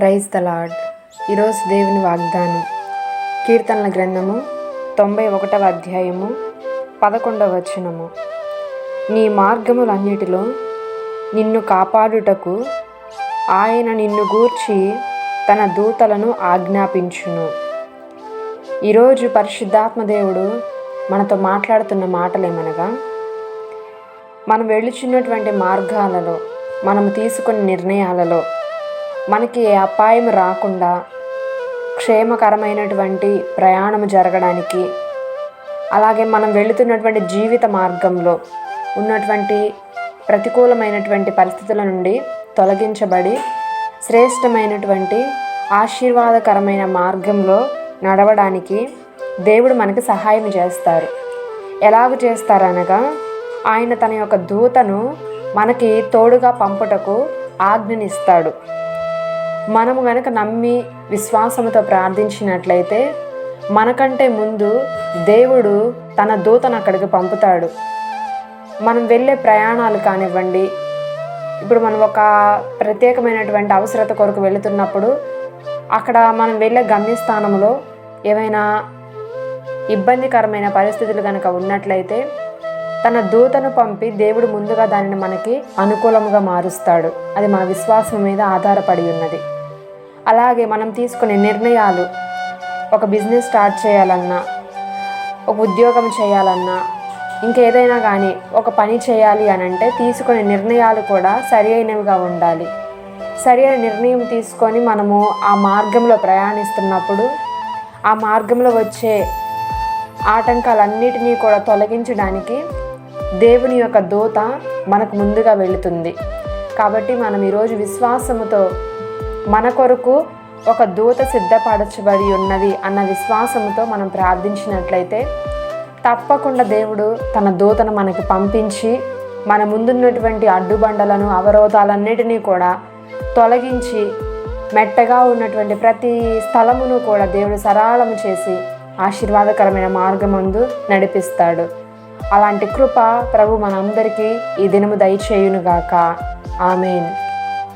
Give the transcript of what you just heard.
Praise the lord. ఈరోజు దేవుని వాగ్దానం కీర్తనల గ్రంథము 91వ అధ్యాయము 11వ వచనము. నీ మార్గములన్నిటిలో నిన్ను కాపాడుటకు ఆయన నిన్ను గూర్చి తన దూతలను ఆజ్ఞాపించును. ఈరోజు పరిశుద్ధాత్మ దేవుడు మనతో మాట్లాడుతున్న మాటలేమనగా, మనం వెళ్ళుచున్నటువంటి మార్గాలలో, మనము తీసుకున్న నిర్ణయాలలో మనకి ఏ అపాయం రాకుండా క్షేమకరమైనటువంటి ప్రయాణం జరగడానికి, అలాగే మనం వెళుతున్నటువంటి జీవిత మార్గంలో ఉన్నటువంటి ప్రతికూలమైనటువంటి పరిస్థితుల నుండి తొలగించబడి శ్రేష్టమైనటువంటి ఆశీర్వాదకరమైన మార్గంలో నడవడానికి దేవుడు మనకి సహాయం చేస్తారు. ఎలాగ చేస్తారనగా, ఆయన తన యొక్క దూతను మనకి తోడుగా పంపుటకు ఆజ్ఞనిస్తాడు. మనము గనక నమ్మి విశ్వాసముతో ప్రార్థించినట్లయితే మనకంటే ముందు దేవుడు తన దూతను అక్కడికి పంపుతాడు. మనం వెళ్ళే ప్రయాణాలు కానివ్వండి, ఇప్పుడు మనం ఒక ప్రత్యేకమైనటువంటి అవసరత కొరకు వెళుతున్నప్పుడు అక్కడ మనం వెళ్ళే గమ్యస్థానంలో ఏమైనా ఇబ్బందికరమైన పరిస్థితులు కనుక ఉన్నట్లయితే తన దూతను పంపి దేవుడు ముందుగా దానిని మనకి అనుకూలంగా మారుస్తాడు. అది మన విశ్వాసం మీద ఆధారపడి ఉన్నది. అలాగే మనం తీసుకునే నిర్ణయాలు, ఒక బిజినెస్ స్టార్ట్ చేయాలన్నా, ఒక ఉద్యోగం చేయాలన్నా, ఇంకేదైనా కానీ ఒక పని చేయాలి అని అంటే తీసుకునే నిర్ణయాలు కూడా సరి అయినవిగా ఉండాలి. సరి అయిన నిర్ణయం తీసుకొని మనము ఆ మార్గంలో ప్రయాణిస్తున్నప్పుడు ఆ మార్గంలో వచ్చే ఆటంకాలన్నిటినీ కూడా తొలగించడానికి దేవుని యొక్క దూత మనకు ముందుగా వెళుతుంది. కాబట్టి మనం ఈరోజు విశ్వాసముతో మన కొరకు ఒక దూత సిద్ధపరచబడి ఉన్నది అన్న విశ్వాసముతో మనం ప్రార్థించినట్లయితే తప్పకుండా దేవుడు తన దూతను మనకి పంపించి మన ముందున్నటువంటి అడ్డుబండలను, అవరోధాలన్నిటినీ కూడా తొలగించి మెట్టగా ఉన్నటువంటి ప్రతి స్థలమును కూడా దేవుడు సరళము చేసి ఆశీర్వాదకరమైన మార్గమందు నడిపిస్తాడు. అలాంటి కృప ప్రభు మనందరికీ ఈ దినము దయచేయునుగాక. ఆమేన్.